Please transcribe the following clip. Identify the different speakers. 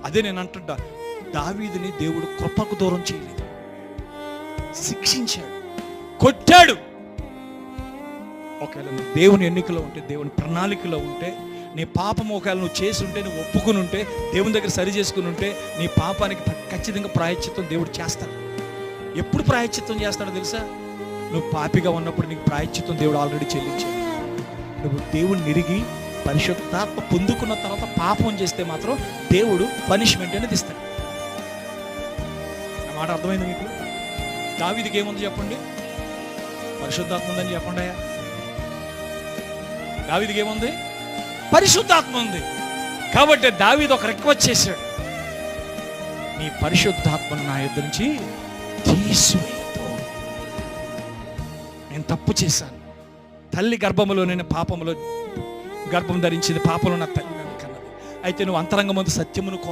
Speaker 1: అదే నేను అంటుంటా, దావీదుని దేవుడు కృపకు దూరం చేయలేదు, శిక్షించాడు, కొట్టాడు. ఒకవేళ నువ్వు దేవుని ఎన్నికలో ఉంటే, దేవుని ప్రణాళికలో ఉంటే, నీ పాపం ఒకవేళ నువ్వు చేసి ఉంటే, నువ్వు ఒప్పుకుని ఉంటే, దేవుని దగ్గర సరి చేసుకుని ఉంటే, నీ పాపానికి ఖచ్చితంగా ప్రాయశ్చిత్తం దేవుడు చేస్తాడు. ఎప్పుడు ప్రాయశ్చిత్తం చేస్తాడో తెలుసా? నువ్వు పాపిగా ఉన్నప్పుడు నీకు ప్రాయశ్చిత్తం దేవుడు ఆల్రెడీ చెల్లించాడు. నువ్వు దేవుని నిరిగి పరిశుద్ధాత్మ పొందుకున్న తర్వాత పాపం చేస్తే మాత్రం దేవుడు పనిష్మెంట్ అనేది ఇస్తాడు. ఆ మాట అర్థమైంది మీకు? దావీదుకి ఏముంది చెప్పండి? పరిశుద్ధాత్మ ఉందని చెప్పండి. అయ్యా, దావీదుకి ఏముంది? పరిశుద్ధాత్మ ఉంది. కాబట్టి దావీదు ఒక రిక్వెస్ట్ చేశాడు, నీ పరిశుద్ధాత్మను నా యొద్ద నుంచి తీసివేయదు. నేను తప్పు చేశాను, తల్లి గర్భములో నేను పాపములో గర్భం ధరించింది, పాపంలో నా తల్లి నన్ను కన్నది. అయితే నువ్వు అంతరంగమందు సత్యమును